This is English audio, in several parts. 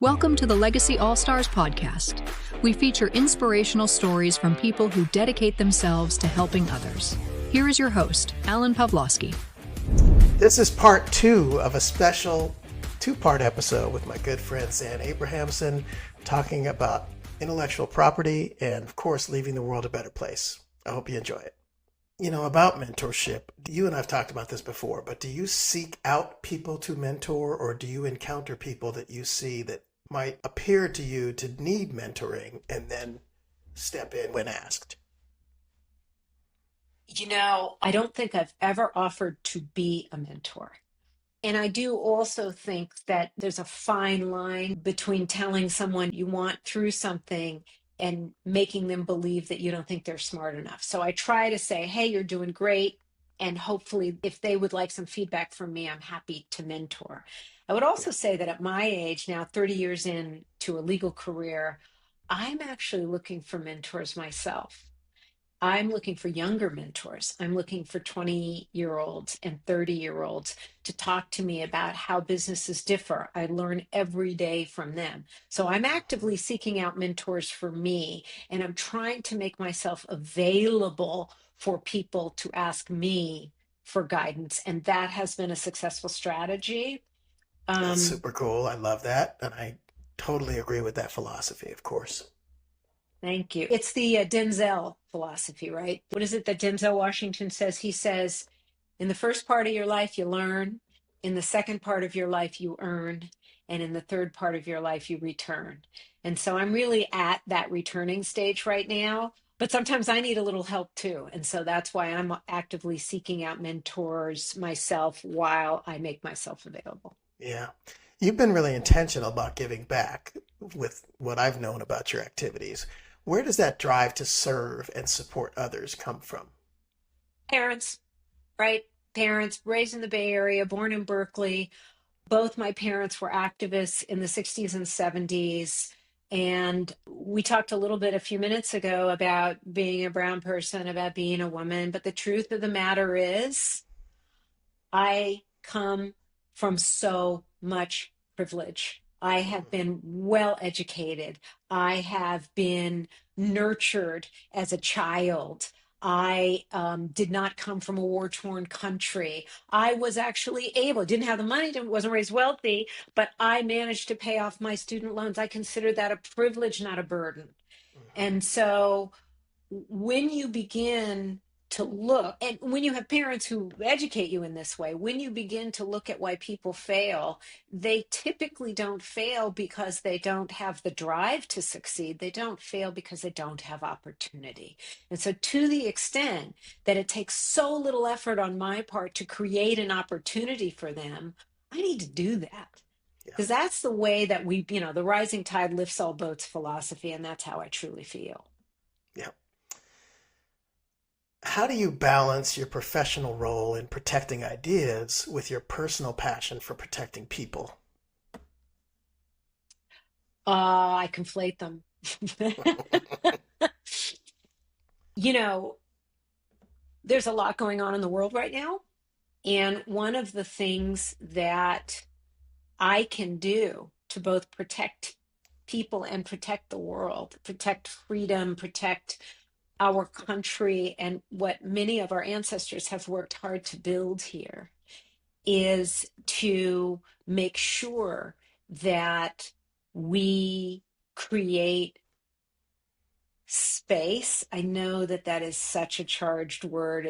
Welcome to the Legacy All-Stars podcast. We feature inspirational stories from people who dedicate themselves to helping others. Here is your host, Alan Pawlowski. This is part 2 of a special 2-part episode with my good friend Tsan Abrahamson, talking about intellectual property and, of course, leaving the world a better place. I hope you enjoy it. You know, about mentorship, you and I have talked about this before, but do you seek out people to mentor, or do you encounter people that you see that might appear to you to need mentoring and then step in when asked? You know, I don't think I've ever offered to be a mentor. And I do also think that there's a fine line between telling someone you want through something and making them believe that you don't think they're smart enough. So I try to say, hey, you're doing great. And hopefully, if they would like some feedback from me, I'm happy to mentor. I would also say that at my age, now 30 years into a legal career, I'm actually looking for mentors myself. I'm looking for younger mentors. I'm looking for 20-year-olds and 30-year-olds to talk to me about how businesses differ. I learn every day from them. So I'm actively seeking out mentors for me, and I'm trying to make myself available for people to ask me for guidance. And that has been a successful strategy. That's super cool. I love that. And I totally agree with that philosophy, of course. Thank you. It's the Denzel philosophy, right? What is it that Denzel Washington says? He says, in the first part of your life, you learn. In the second part of your life, you earn. And in the third part of your life, you return. And so I'm really at that returning stage right now. But sometimes I need a little help too. And so that's why I'm actively seeking out mentors myself while I make myself available. Yeah. You've been really intentional about giving back with what I've known about your activities. Where does that drive to serve and support others come from? Parents, right? Parents raised in the Bay Area, born in Berkeley. Both my parents were activists in the 60s and 70s. And we talked a little bit a few minutes ago about being a brown person, about being a woman. But the truth of the matter is, I come from so much privilege. I have been well educated. I have been nurtured as a child. I did not come from a war-torn country. I was actually able, didn't have the money, wasn't raised wealthy, but I managed to pay off my student loans. I consider that a privilege, not a burden. And so when you begin to look, and when you have parents who educate you in this way, when you begin to look at why people fail, they typically don't fail because they don't have the drive to succeed. They don't fail because they don't have opportunity. And so to the extent that it takes so little effort on my part to create an opportunity for them, I need to do that. Because that's the way that we, the rising tide lifts all boats philosophy, and that's how I truly feel. Yeah. How do you balance your professional role in protecting ideas with your personal passion for protecting people? I conflate them. There's a lot going on in the world right now. And one of the things that I can do to both protect people and protect the world, protect freedom, protect our country, and what many of our ancestors have worked hard to build here, is to make sure that we create space. I know that that is such a charged word.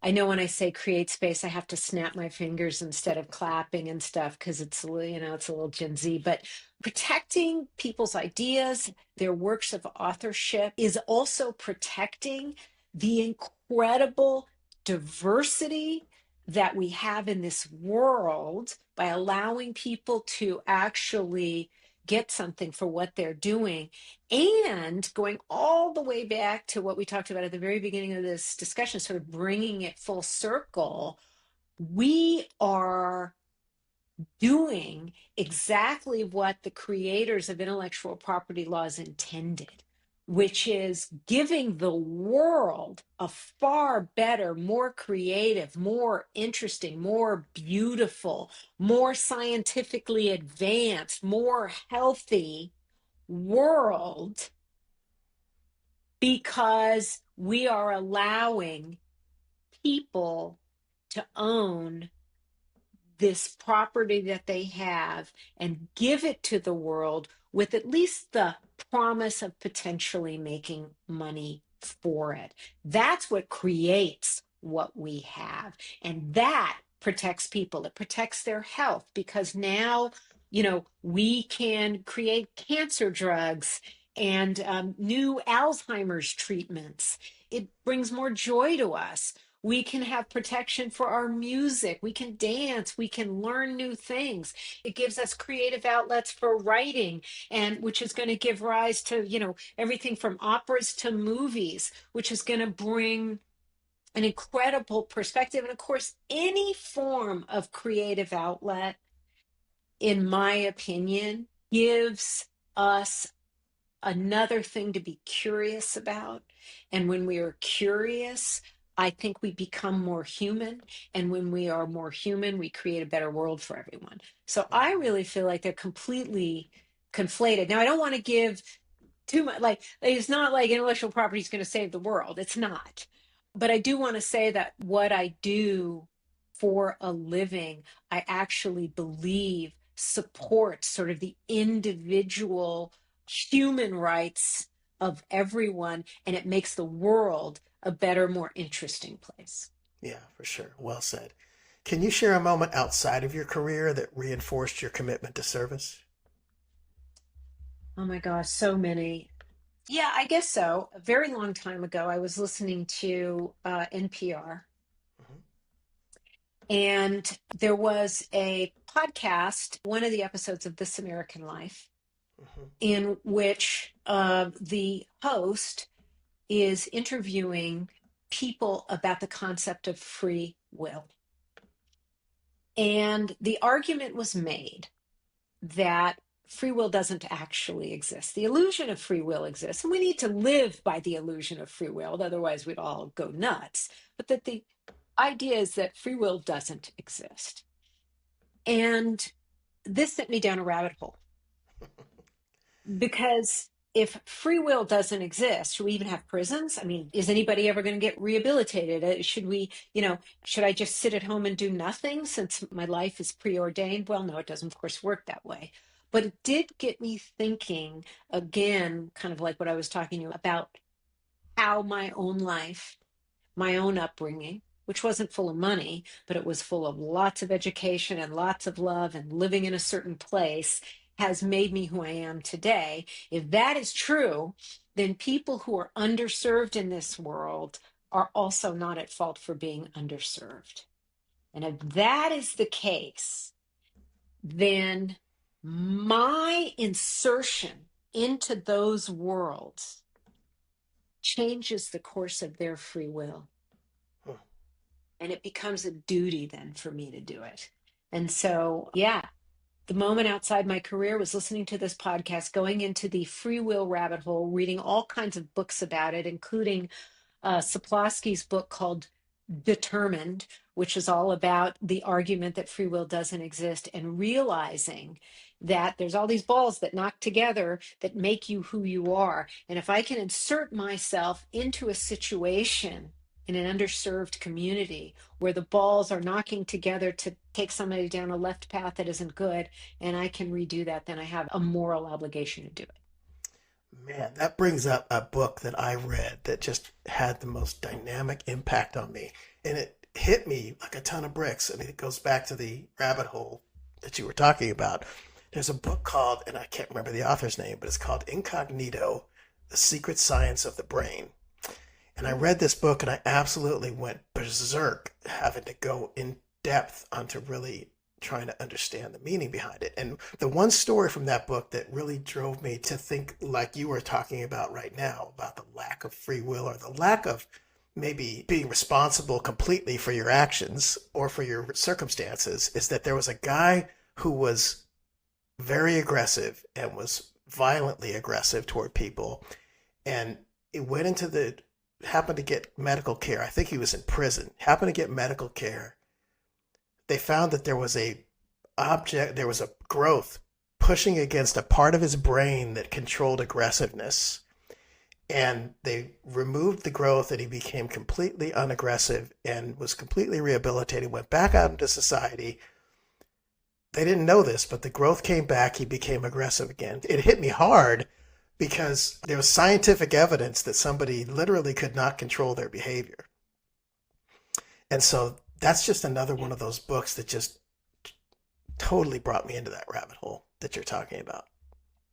I know when I say create space, I have to snap my fingers instead of clapping and stuff because it's a little Gen Z, but protecting people's ideas, their works of authorship, is also protecting the incredible diversity that we have in this world by allowing people to actually get something for what they're doing. And going all the way back to what we talked about at the very beginning of this discussion, sort of bringing it full circle, we are doing exactly what the creators of intellectual property laws intended, which is giving the world a far better, more creative, more interesting, more beautiful, more scientifically advanced, more healthy world, because we are allowing people to own this property that they have and give it to the world with at least the promise of potentially making money for it. That's what creates what we have. And that protects people. It protects their health, because now, we can create cancer drugs and new Alzheimer's treatments. It brings more joy to us. We can have protection for our music. We can dance. We can learn new things. It gives us creative outlets for writing, and which is going to give rise to, everything from operas to movies, which is going to bring an incredible perspective. And of course, any form of creative outlet, in my opinion, gives us another thing to be curious about. And when we are curious, I think we become more human. And when we are more human, we create a better world for everyone. So I really feel like they're completely conflated. Now, I don't want to give too much, like, it's not like intellectual property is going to save the world. It's not. But I do want to say that what I do for a living, I actually believe supports sort of the individual human rights of everyone, and it makes the world a better, more interesting place. Yeah, for sure. Well said. Can you share a moment outside of your career that reinforced your commitment to service? Oh my gosh, so many. Yeah, I guess so. A very long time ago, I was listening to NPR, Mhm. and there was a podcast, one of the episodes of This American Life, Mhm. in which the host is interviewing people about the concept of free will. And the argument was made that free will doesn't actually exist. The illusion of free will exists, and we need to live by the illusion of free will, otherwise we'd all go nuts. But that the idea is that free will doesn't exist. And this sent me down a rabbit hole, because if free will doesn't exist, should we even have prisons? I mean, is anybody ever going to get rehabilitated? Should we, should I just sit at home and do nothing since my life is preordained? Well, no, it doesn't, of course, work that way. But it did get me thinking again, kind of like what I was talking to you about, how my own life, my own upbringing, which wasn't full of money, but it was full of lots of education and lots of love and living in a certain place, has made me who I am today. If that is true, then people who are underserved in this world are also not at fault for being underserved. And if that is the case, then my insertion into those worlds changes the course of their free will. Huh. And it becomes a duty then for me to do it. And so, yeah, the moment outside my career was listening to this podcast, going into the free will rabbit hole, reading all kinds of books about it, including Sapolsky's book called Determined, which is all about the argument that free will doesn't exist, and realizing that there's all these balls that knock together that make you who you are. And if I can insert myself into a situation in an underserved community where the balls are knocking together to take somebody down a left path that isn't good, and I can redo that, then I have a moral obligation to do it. Man, that brings up a book that I read that just had the most dynamic impact on me. And it hit me like a ton of bricks. I mean, it goes back to the rabbit hole that you were talking about. There's a book called, and I can't remember the author's name, but it's called Incognito, The Secret Science of the Brain. And I read this book and I absolutely went berserk, having to go in depth onto really trying to understand the meaning behind it. And the one story from that book that really drove me to think like you were talking about right now, about the lack of free will or the lack of maybe being responsible completely for your actions or for your circumstances, is that there was a guy who was very aggressive and was violently aggressive toward people. and it went into happened to get medical care. I think he was in prison. Happened to get medical care. They found that there was a growth pushing against a part of his brain that controlled aggressiveness. And they removed the growth and he became completely unaggressive and was completely rehabilitated, went back out into society. They didn't know this, but the growth came back. He became aggressive again. It hit me hard because there was scientific evidence that somebody literally could not control their behavior. And so that's just another one of those books that just totally brought me into that rabbit hole that you're talking about.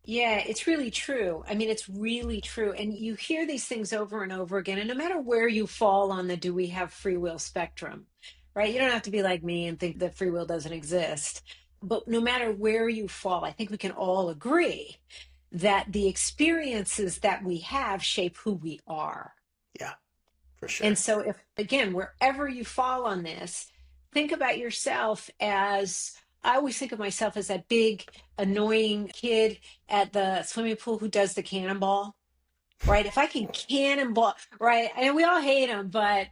Yeah, it's really true. I mean, it's really true. And you hear these things over and over again. And no matter where you fall on the do we have free will spectrum, right? You don't have to be like me and think that free will doesn't exist. But no matter where you fall, I think we can all agree that the experiences that we have shape who we are. Yeah, for sure. And so, if again, wherever you fall on this, think about yourself as I always think of myself as that big, annoying kid at the swimming pool who does the cannonball, right? If I can cannonball, right? And we all hate him, but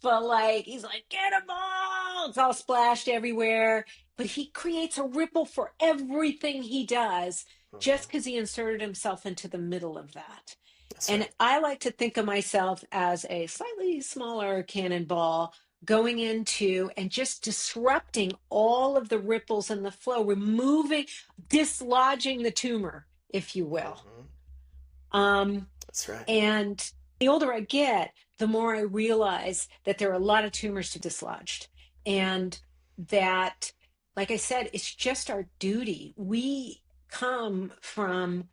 like he's like cannonball, it's all splashed everywhere. But he creates a ripple for everything he does just Mhm. because he inserted himself into the middle of that. That's And right. I like to think of myself as a slightly smaller cannonball going into and just disrupting all of the ripples and the flow, removing, dislodging the tumor, if you will. Hmm. Um, That's right. and the older I get, the more I realize that there are a lot of tumors to dislodge. And that, like I said, it's just our duty. We come from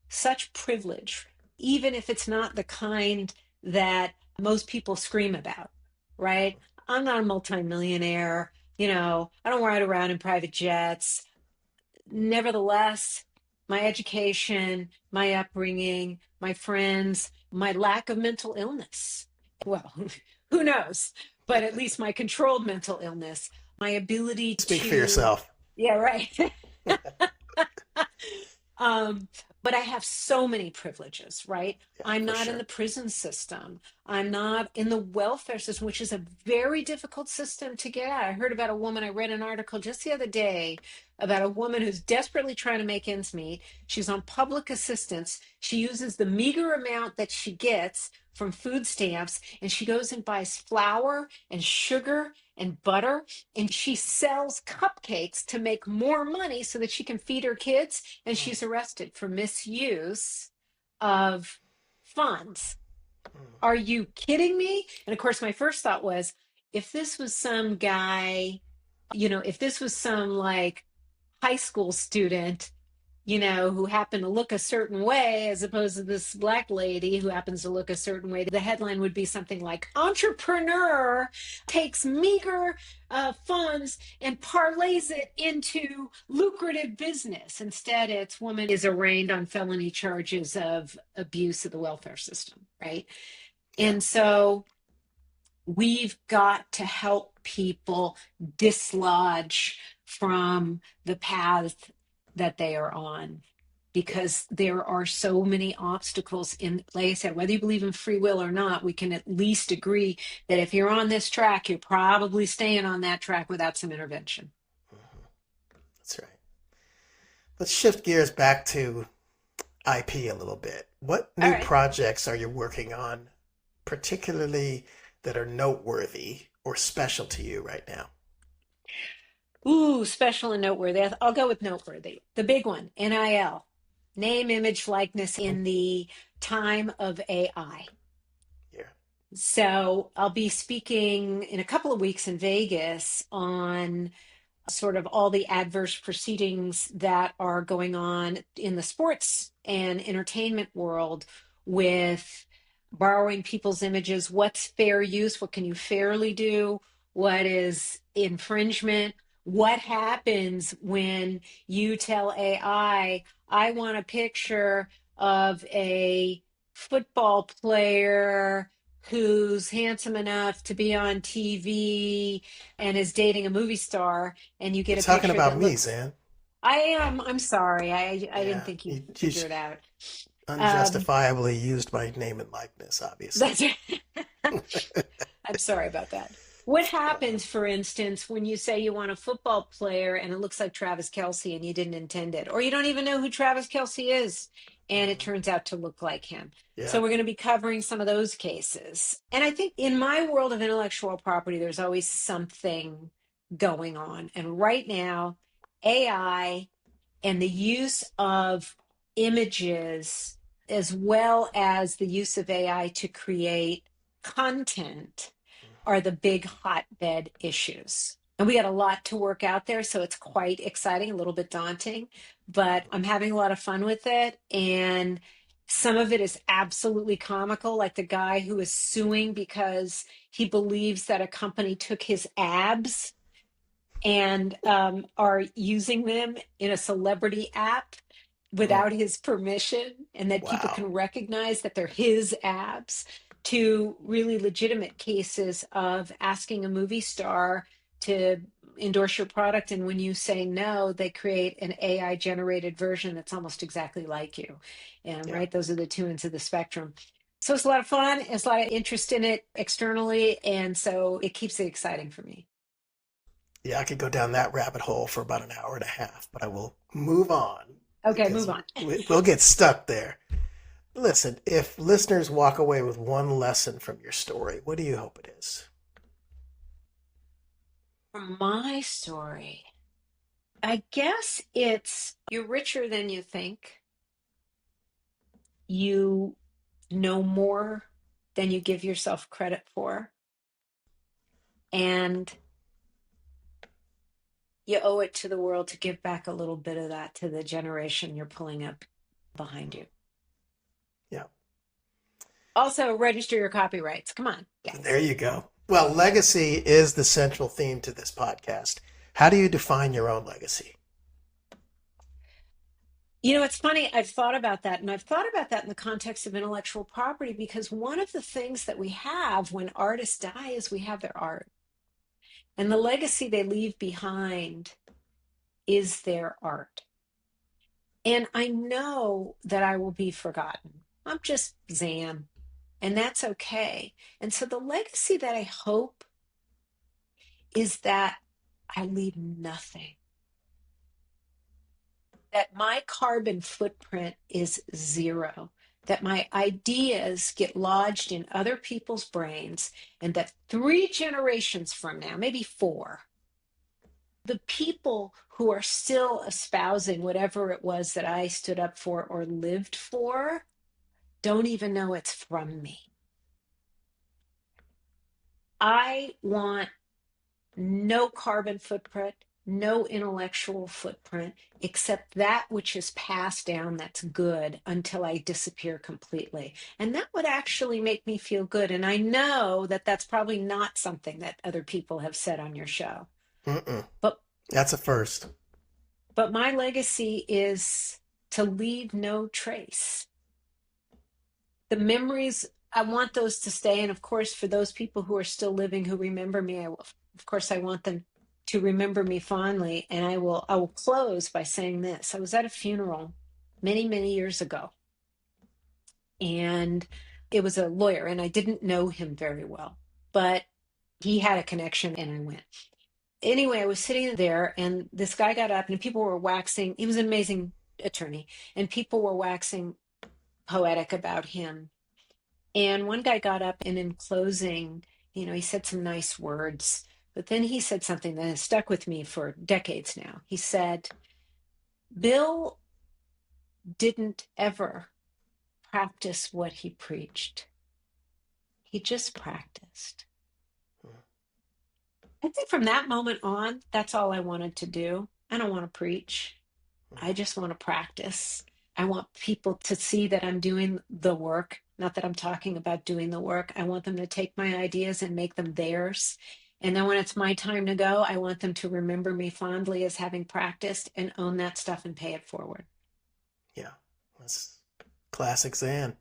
such privilege, even if it's not the kind that most people scream about, right? I'm not a multimillionaire, I don't ride around in private jets. Nevertheless, my education, my upbringing, my friends, my lack of mental illness. Well, who knows? But at least my controlled mental illness, my ability Speak for to, yourself. yeah, right. Um, but I have so many privileges, right? Yeah, I'm for not in sure. the prison system. I'm not in the welfare system, which is a very difficult system to get out. I heard about a woman, I read an article just the other day about a woman who's desperately trying to make ends meet. She's on public assistance. She uses the meager amount that she gets from food stamps, and she goes and buys flour and sugar and butter, and she sells cupcakes to make more money so that she can feed her kids, and Mm. she's arrested for misuse of funds. Mm. Are you kidding me? And of course, my first thought was, if this was some guy, if this was some like high school student, who happened to look a certain way, as opposed to this black lady who happens to look a certain way, the headline would be something like entrepreneur takes meager funds and parlays it into lucrative business. Instead, it's woman is arraigned on felony charges of abuse of the welfare system, right? Yeah. And so we've got to help people dislodge from the path that they are on, Yeah. because there are so many obstacles in, like I said, whether you believe in free will or not, we can at least agree that if you're on this track, you're probably staying on that track without some intervention. Mhm. That's right. Let's shift gears back to IP a little bit. What All new right. projects are you working on, particularly that are noteworthy or special to you right now? Ooh, special and noteworthy. I'll go with noteworthy. The big one, NIL, name, image, likeness in the time of AI. Yeah. So I'll be speaking in a couple of weeks in Vegas on sort of all the adverse proceedings that are going on in the sports and entertainment world with borrowing people's images. What's fair use? What can you fairly do? What is infringement? What happens when you tell I want a picture of a football player who's handsome enough to be on TV and is dating a movie star, and you You're get a talking picture about that me, looks, Zan. I'm sorry. I didn't Yeah. think you'd You figure it out. Um, unjustifiably used my name and likeness, obviously. that's I'm sorry about that. What happens, for instance, when you say you want a football player and it looks like Travis Kelce and you didn't intend it, or you don't even know who Travis Kelce is and it Mhm. turns out to look like him? So Yeah. we're going to be covering some of those cases. And I think in my world of intellectual property, there's always something going on. And right now, AI and the use of images, as well as the use of AI to create content, are the big hotbed issues. And we got a lot to work out there. So it's quite exciting, a little bit daunting, but I'm having a lot of fun with it. And some of it is absolutely comical, like the guy who is suing because he believes that a company took his abs and are using them in a celebrity app Mm. without his permission, and that people Wow. can recognize that they're his apps, to really legitimate cases of asking a movie star to endorse your product. And when you say no, they create an AI generated version that's almost exactly like you. And Yeah. right, those are the two ends of the spectrum. So it's a lot of fun. It's a lot of interest in it externally. And so it keeps it exciting for me. Yeah, I could go down that rabbit hole for about an hour and a half, but I will move on Okay, because move on. we'll get stuck there. Listen, if listeners walk away with one lesson from your story, what do you hope it is? From my story, I guess it's you're richer than you think. You know more than you give yourself credit for. And you owe it to the world to give back a little bit of that to the generation you're pulling up behind you. Yeah, Also, register your copyrights. Come on, there guys. you go. Well, legacy is the central theme to this podcast. How do you define your own legacy? You know, it's funny. I've thought about that, and I've thought about that in the context of intellectual property, because one of the things that we have when artists die is we have their art. And the legacy they leave behind is their art. And I know that I will be forgotten. I'm just Zan, and that's okay. And so the legacy that I hope is that I leave nothing, that my carbon footprint is zero, that my ideas get lodged in other people's brains, and that 3 generations from now, maybe 4, the people who are still espousing whatever it was that I stood up for or lived for don't even know it's from me. I want no carbon footprint, no intellectual footprint, except that which is passed down that's good until I disappear completely. And that would actually make me feel good. And I know that that's probably not something that other people have said on your show. Mm-mm. But That's a first. but my legacy is to leave no trace. The memories, I want those to stay. And of course, for those people who are still living who remember me, of course I want them to remember me fondly. And I will close by saying this. I was at a funeral many, many years ago, and it was a lawyer, and I didn't know him very well, but he had a connection, and I went. Anyway, I was sitting there, and this guy got up, and people were waxing. He was an amazing attorney, and people were waxing poetic about him. And one guy got up, and in closing, he said some nice words, but then he said something that has stuck with me for decades now. He said, Bill didn't ever practice what he preached. He just practiced. I think from that moment on, that's all I wanted to do. I don't want to preach. I just want to practice. I want people to see that I'm doing the work, not that I'm talking about doing the work. I want them to take my ideas and make them theirs. And then when it's my time to go, I want them to remember me fondly as having practiced and own that stuff and pay it forward. Yeah, that's classic Zan.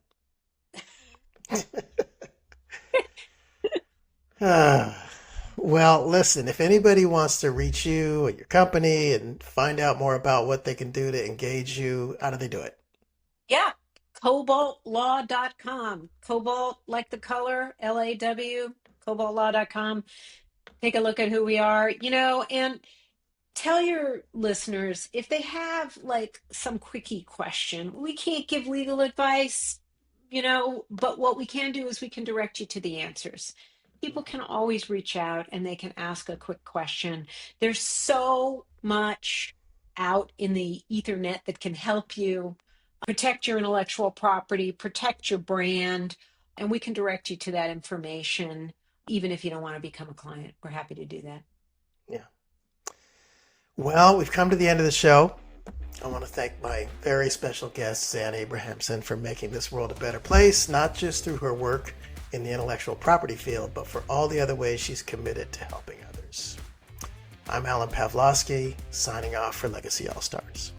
Well, listen, if anybody wants to reach you or your company and find out more about what they can do to engage you, how do they do it? Yeah. cobaltlaw.com. Cobalt, like the color, LAW, cobaltlaw.com. Take a look at who we are, and tell your listeners if they have like some quickie question. We can't give legal advice, but what we can do is we can direct you to the answers. People can always reach out and they can ask a quick question. There's so much out in the ethernet that can help you protect your intellectual property, protect your brand, and we can direct you to that information. Even if you don't want to become a client, we're happy to do that. Yeah. Well, we've come to the end of the show. I want to thank my very special guest, Tsan Abrahamson, for making this world a better place, not just through her work in the intellectual property field, but for all the other ways she's committed to helping others. I'm Alan Pavlovsky, signing off for Legacy All Stars.